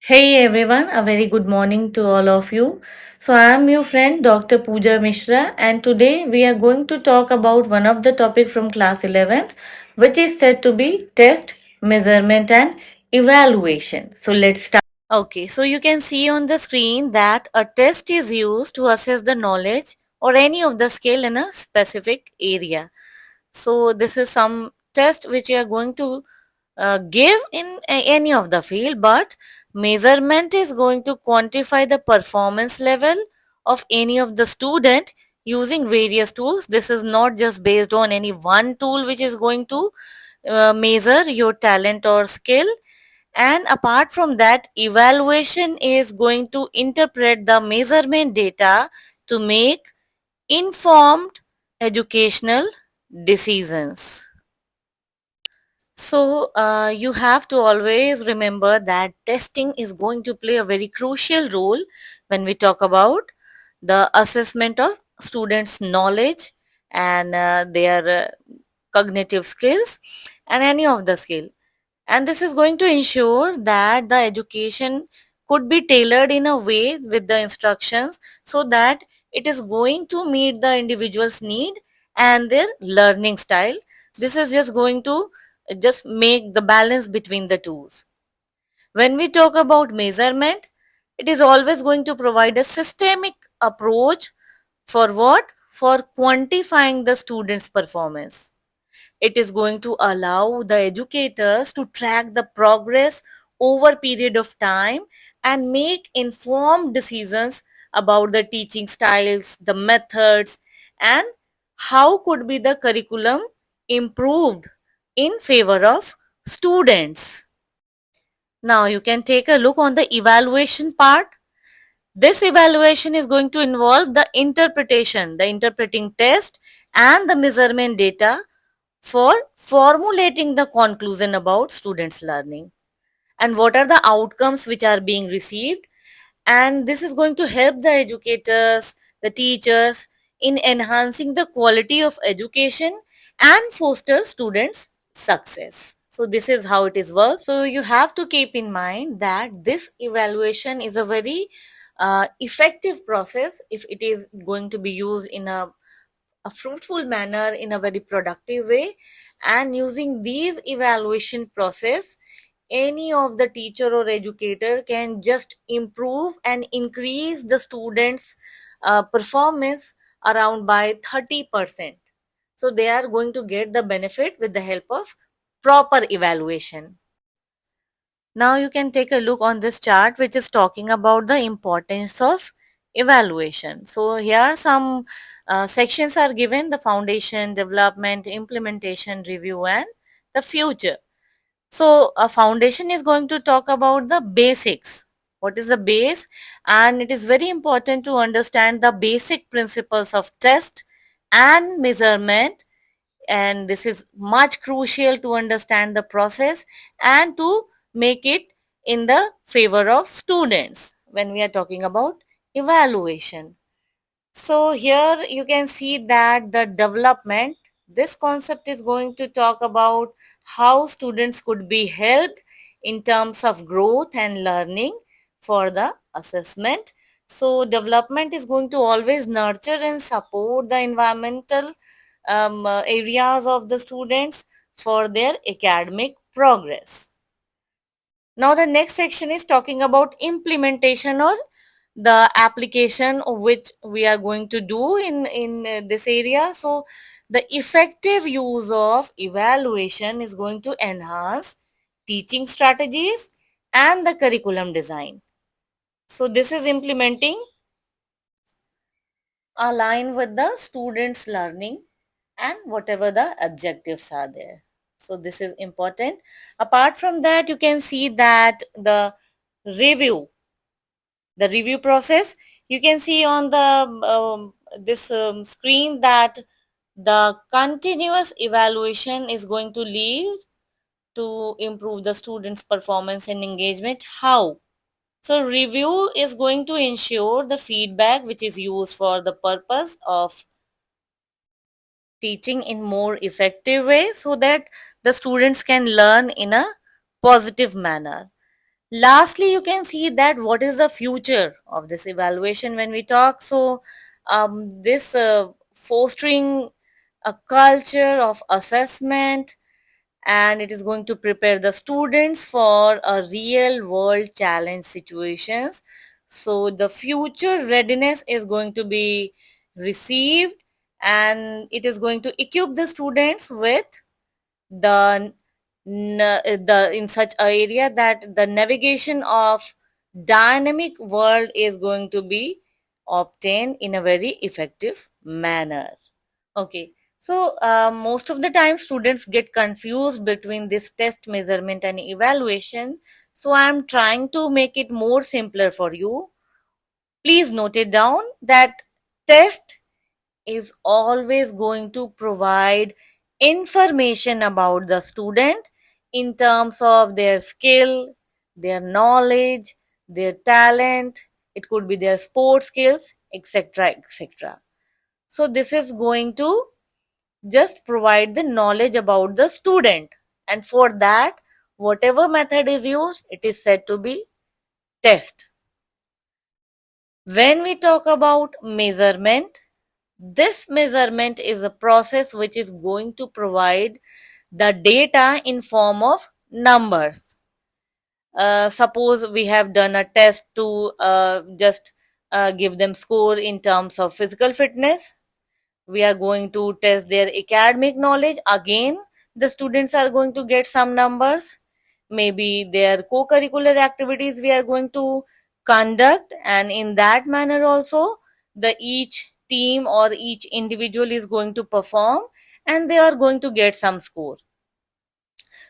Hey everyone, a very good morning to all of you. So, I am your friend Dr. Pooja Mishra, and today we are going to talk about one of the topic from class 11th, which is said to be test, measurement, and evaluation. So, let's start. Okay, so you can see on the screen that a test is used to assess the knowledge or any of the skill in a specific area. So this is some test which you are going to give in any of the field, but measurement is going to quantify the performance level of any of the student using various tools. This is not just based on any one tool which is going to measure your talent or skill. And apart from that, evaluation is going to interpret the measurement data to make informed educational decisions. So, you have to always remember that testing is going to play a very crucial role when we talk about the assessment of students' knowledge and their cognitive skills and any of the skill. And this is going to ensure that the education could be tailored in a way with the instructions so that it is going to meet the individual's need and their learning style. This is just going to just make the balance between the two. When we talk about measurement, it is always going to provide a systemic approach for what? For quantifying the student's performance. It is going to allow the educators to track the progress over period of time and make informed decisions about the teaching styles, the methods, and how could be the curriculum improved in favor of students. Now you can take a look on the evaluation part. This evaluation is going to involve the interpretation, the interpreting test and the measurement data for formulating the conclusion about students learning and what are the outcomes which are being received, and this is going to help the educators, the teachers in enhancing the quality of education and foster students success. So this is how it is work. So you have to keep in mind that this evaluation is a very effective process if it is going to be used in a fruitful manner, in a very productive way. And using these evaluation process, any of the teacher or educator can just improve and increase the students performance around by 30%. So they are going to get the benefit with the help of proper evaluation. Now you can take a look on this chart which is talking about the importance of evaluation. So here some sections are given: the foundation, development, implementation, review, and the future. So a foundation is going to talk about the basics. What is the base? And it is very important to understand the basic principles of test and measurement, and this is much crucial to understand the process and to make it in the favor of students when we are talking about evaluation. So here you can see that the development, this concept is going to talk about how students could be helped in terms of growth and learning for the assessment. So development is going to always nurture and support the environmental areas of the students for their academic progress. Now the next section is talking about implementation or the application of which we are going to do in this area. So the effective use of evaluation is going to enhance teaching strategies and the curriculum design. So this is implementing align with the students learning and whatever the objectives are there. So this is important. Apart from that, you can see that review the review process, you can see on the this screen that the continuous evaluation is going to lead to improve the students performance and engagement. How? So review is going to ensure the feedback which is used for the purpose of teaching in more effective way so that the students can learn in a positive manner. Lastly, you can see that what is the future of this evaluation when we talk. So this fostering a culture of assessment, and it is going to prepare the students for a real world challenge situations. So the future readiness is going to be received, and it is going to equip the students with the the in such a area that the navigation of dynamic world is going to be obtained in a very effective manner. Okay, so most of the time students get confused between this test measurement and evaluation. So I'm trying to make it more simpler for you. Please note it down that test is always going to provide information about the student in terms of their skill, their knowledge, their talent, it could be their sports skills, etc. etc. So, this is going to just provide the knowledge about the student, and for that, whatever method is used, it is said to be test. When we talk about measurement, this measurement is a process which is going to provide the data in form of numbers. Suppose we have done a test to just give them score in terms of physical fitness. We are going to test their academic knowledge. Again, the students are going to get some numbers. Maybe their co-curricular activities we are going to conduct, and in that manner also the each team or each individual is going to perform, and they are going to get some score.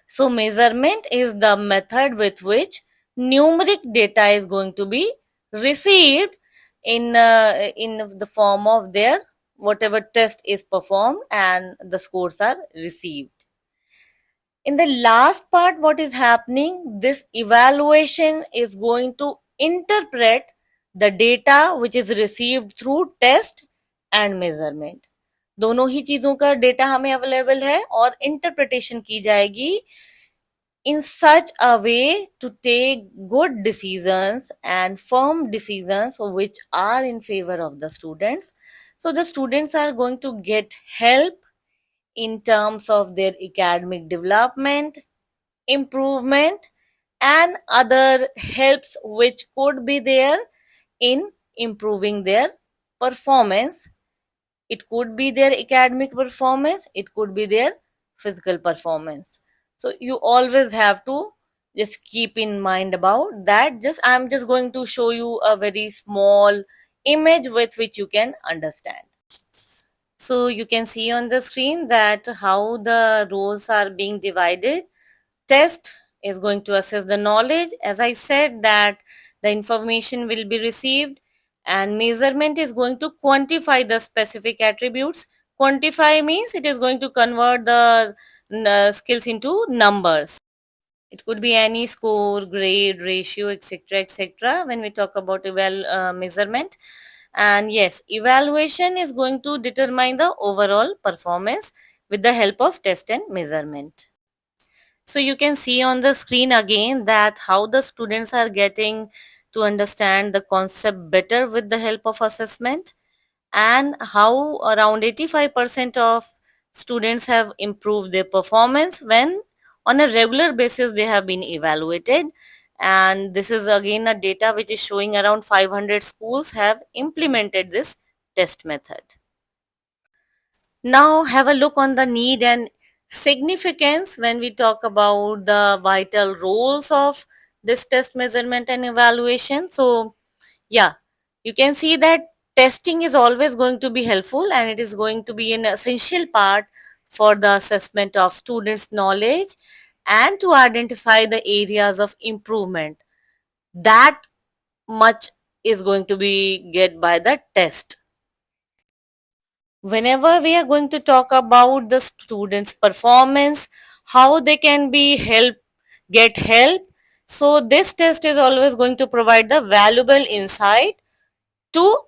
So measurement is the method with which numeric data is going to be received in the form of their whatever test is performed, and the scores are received. In the last part, what is happening? This evaluation is going to interpret the data which is received through test and measurement. दोनों ही चीजों का data हमें available है और interpretation की जाएगी in such a way to take good decisions and firm decisions which are in favor of the students. So the students are going to get help in terms of their academic development, improvement, and other helps which could be there in improving their performance. It could be their academic performance, it could be their physical performance. So you always have to just keep in mind about that. Just I'm just going to show you a very small image with which you can understand. So you can see on the screen that how the roles are being divided. Test is going to assess the knowledge. As I said that the information will be received, and measurement is going to quantify the specific attributes. Quantify means it is going to convert the skills into numbers. It could be any score, grade, ratio, etc. etc. when we talk about measurement. And yes, evaluation is going to determine the overall performance with the help of test and measurement. So you can see on the screen again that how the students are getting to understand the concept better with the help of assessment, and how around 85% of students have improved their performance when on a regular basis they have been evaluated. And this is again a data which is showing around 500 schools have implemented this test method. Now have a look on the need and significance when we talk about the vital roles of this test measurement and evaluation. So yeah, you can see that testing is always going to be helpful, and it is going to be an essential part for the assessment of students' knowledge and to identify the areas of improvement. That much is going to be get by the test. Whenever we are going to talk about the students performance, how they can be get help, so this test is always going to provide the valuable insight to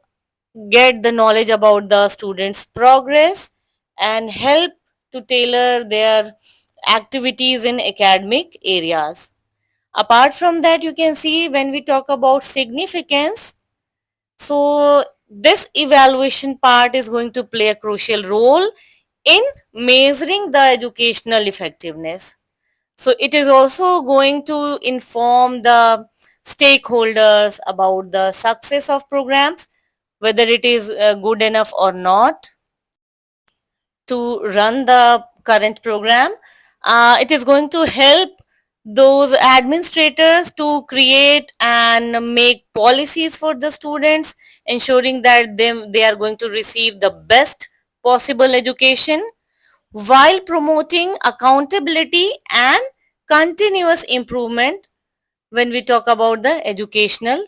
get the knowledge about the students progress and help to tailor their activities in academic areas. Apart from that, you can see when we talk about significance, so this evaluation part is going to play a crucial role in measuring the educational effectiveness. So it is also going to inform the stakeholders about the success of programs, whether it is good enough or not to run the current program. It is going to help those administrators to create and make policies for the students, ensuring that they are going to receive the best possible education while promoting accountability and continuous improvement when we talk about the educational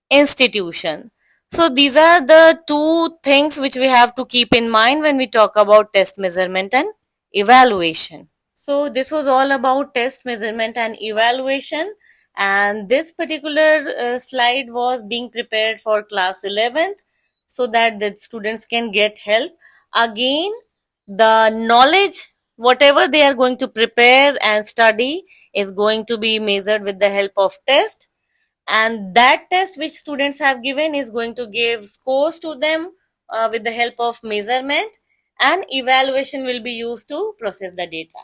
institution. So these are the two things which we have to keep in mind when we talk about test measurement and evaluation. So this was all about test measurement and evaluation, and this particular slide was being prepared for class 11th so that the students can get help. Again, the knowledge whatever they are going to prepare and study is going to be measured with the help of test, and that test which students have given is going to give scores to them with the help of measurement, and evaluation will be used to process the data.